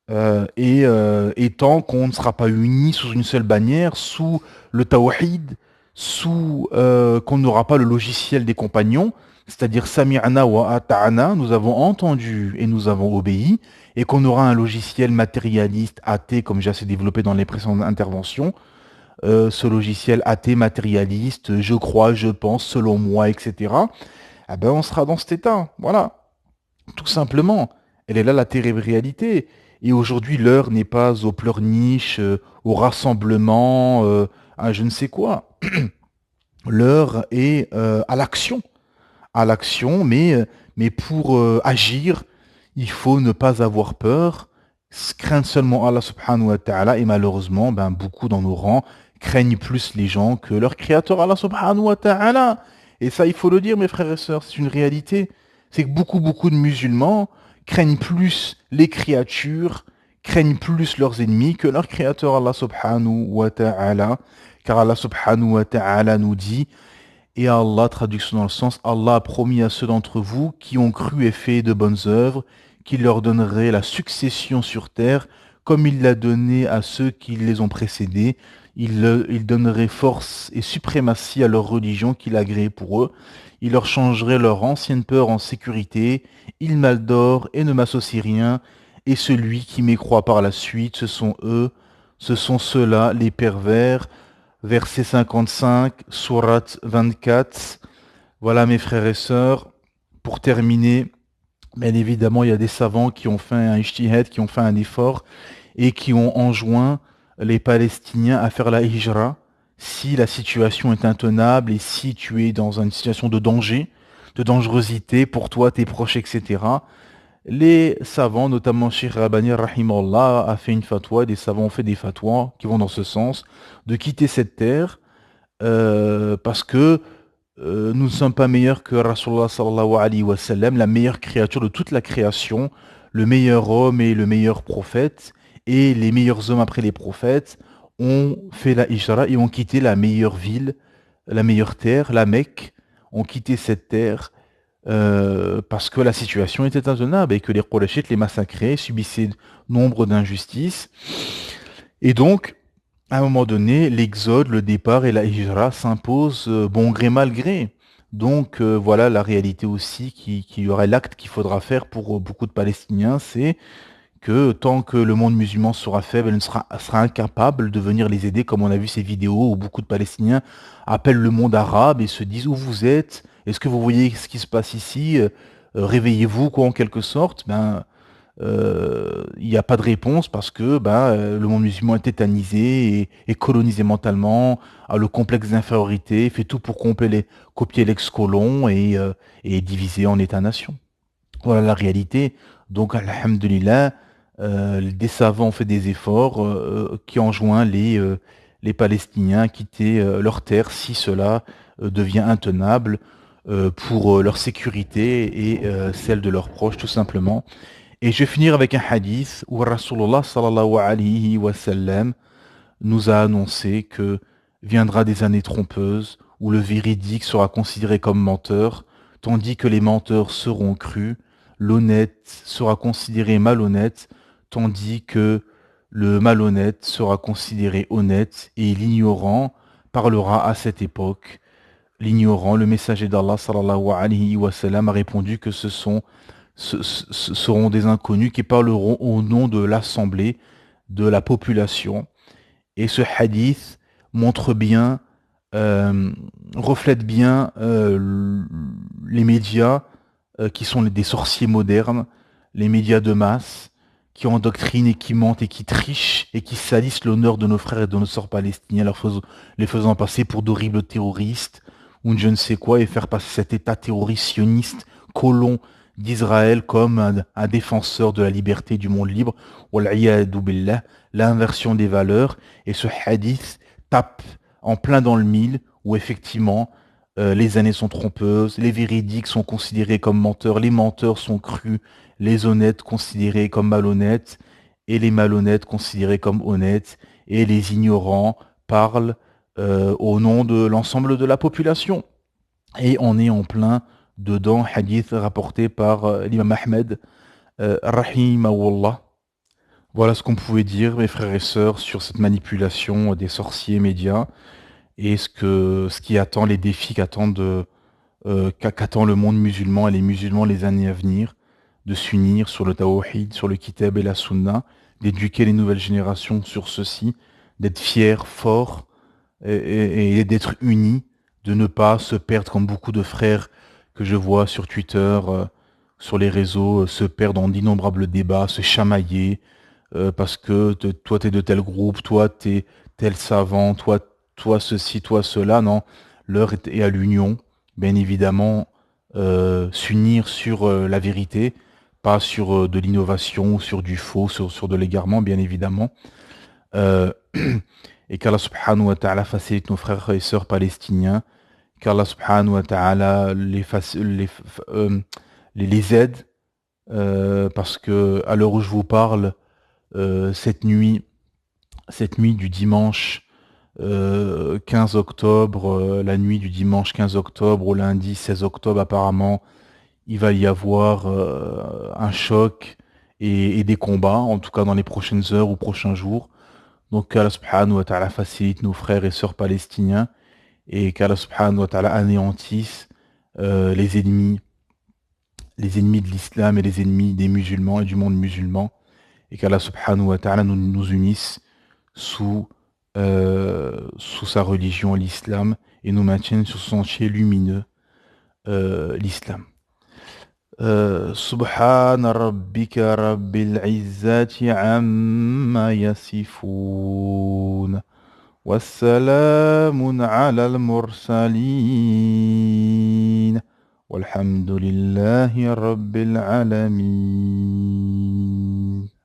et tant qu'on ne sera pas unis sous une seule bannière, sous le tawhid, qu'on n'aura pas le logiciel des compagnons, c'est-à-dire Sami'na wa ata'na, nous avons entendu et nous avons obéi, et qu'on aura un logiciel matérialiste, athée, comme j'ai assez développé dans les précédentes interventions, ce logiciel athée, matérialiste, je crois, je pense, selon moi, etc., eh ben on sera dans cet état, voilà, tout simplement. Elle est là la terrible réalité. Et aujourd'hui, l'heure n'est pas aux pleurniches, au rassemblement, à je ne sais quoi. L'heure est à l'action, mais pour agir, il faut ne pas avoir peur, craindre seulement Allah subhanahu wa ta'ala, et malheureusement, beaucoup dans nos rangs craignent plus les gens que leur créateur Allah subhanahu wa ta'ala. Et ça, il faut le dire, mes frères et sœurs, c'est une réalité. C'est que beaucoup de musulmans craignent plus les créatures craignent plus leurs ennemis que leur créateur Allah subhanahu wa ta'ala, car Allah subhanahu wa ta'ala nous dit, et Allah, traduction dans le sens, Allah a promis à ceux d'entre vous qui ont cru et fait de bonnes œuvres, qu'il leur donnerait la succession sur terre, comme il l'a donné à ceux qui les ont précédés. Il donnerait force et suprématie à leur religion qu'il a agréée pour eux. Il leur changerait leur ancienne peur en sécurité. Ils m'adorent et ne m'associent rien. Et celui qui m'écroit par la suite, ce sont ceux-là, les pervers. Verset 55, sourate 24. Voilà mes frères et sœurs. Pour terminer, bien évidemment, il y a des savants qui ont fait un ijtihad, qui ont fait un effort et qui ont enjoint les Palestiniens à faire la hijra si la situation est intenable et si tu es dans une situation de danger, de dangerosité pour toi, tes proches, etc. Les savants, notamment Cheikh Rabbani Rahimahullah, a fait une fatwa, des savants ont fait des fatwas qui vont dans ce sens, de quitter cette terre parce que nous ne sommes pas meilleurs que Rasulullah sallallahu alayhi wa sallam, la meilleure créature de toute la création, le meilleur homme et le meilleur prophète, et les meilleurs hommes après les prophètes ont fait la hijra et ont quitté la meilleure ville, la meilleure terre, la Mecque, ont quitté cette terre parce que la situation était intenable et que les Qurayshites les massacraient, subissaient nombre d'injustices. Et donc, à un moment donné, l'exode, le départ et la hijra s'imposent bon gré mal gré. Donc voilà la réalité aussi qui y aurait l'acte qu'il faudra faire pour beaucoup de Palestiniens, c'est que tant que le monde musulman sera faible, elle sera incapable de venir les aider, comme on a vu ces vidéos où beaucoup de Palestiniens appellent le monde arabe et se disent où vous êtes, est-ce que vous voyez ce qui se passe ici, réveillez-vous quoi en quelque sorte. Il n'y a pas de réponse parce que le monde musulman est tétanisé et colonisé mentalement, a le complexe d'infériorité, fait tout pour copier l'ex-colon et diviser en États-nations. Voilà la réalité. Donc, alhamdulillah, des savants ont fait des efforts qui enjoignent les Palestiniens à quitter leur terre si cela devient intenable pour leur sécurité et celle de leurs proches, tout simplement. Et je vais finir avec un hadith où Rasulullah sallallahu alayhi wa sallam nous a annoncé que viendra des années trompeuses où le véridique sera considéré comme menteur, tandis que les menteurs seront crus, l'honnête sera considéré malhonnête, tandis que le malhonnête sera considéré honnête, et l'ignorant parlera à cette époque. L'ignorant, le messager d'Allah sallallahu alayhi wa sallam a répondu que ce seront des inconnus qui parleront au nom de l'assemblée, de la population. Et ce hadith montre bien, reflète bien les médias qui sont des sorciers modernes, les médias de masse, qui endoctrinent et qui mentent et qui trichent et qui salissent l'honneur de nos frères et de nos sœurs palestiniens, les faisant passer pour d'horribles terroristes ou je ne sais quoi, et faire passer cet état terroriste sioniste, colon d'Israël, comme un défenseur de la liberté du monde libre. Wal'iyadu billah, l'inversion des valeurs. Et ce hadith tape en plein dans le mille, où effectivement les années sont trompeuses, les véridiques sont considérés comme menteurs, les menteurs sont crus, les honnêtes considérés comme malhonnêtes, et les malhonnêtes considérés comme honnêtes, et les ignorants parlent au nom de l'ensemble de la population. Et on est en plein dedans, hadith rapporté par l'imam Ahmed, rahimahullah. Voilà ce qu'on pouvait dire, mes frères et sœurs, sur cette manipulation des sorciers médias, et ce qui attend, les défis qu'attend le monde musulman et les musulmans les années à venir, de s'unir sur le tawhid, sur le kitab et la sunna, d'éduquer les nouvelles générations sur ceci, d'être fiers, forts, et d'être unis, de ne pas se perdre comme beaucoup de frères que je vois sur Twitter, sur les réseaux, se perdre en d'innombrables débats, se chamailler, parce que toi t'es de tel groupe, toi t'es tel savant, toi ceci, toi cela. Non, l'heure est à l'union, bien évidemment, s'unir sur la vérité, pas sur de l'innovation, sur du faux, sur de l'égarement, bien évidemment. Et qu'Allah subhanahu wa ta'ala facilite nos frères et sœurs palestiniens, qu'Allah subhanahu wa ta'ala les aide, parce que à l'heure où je vous parle, cette nuit du dimanche 15 octobre, la nuit du dimanche 15 octobre au lundi 16 octobre, apparemment, il va y avoir un choc et des combats, en tout cas dans les prochaines heures ou prochains jours. Donc qu'Allah subhanahu wa ta'ala facilite nos frères et sœurs palestiniens et qu'Allah subhanahu wa ta'ala anéantisse les ennemis de l'islam et les ennemis des musulmans et du monde musulman, et qu'Allah subhanahu wa ta'ala nous unisse sous sa religion, l'islam, et nous maintienne sur ce sentier lumineux, l'islam. سبحان ربك رب العزة عما يصفون والسلام على المرسلين والحمد لله رب العالمين.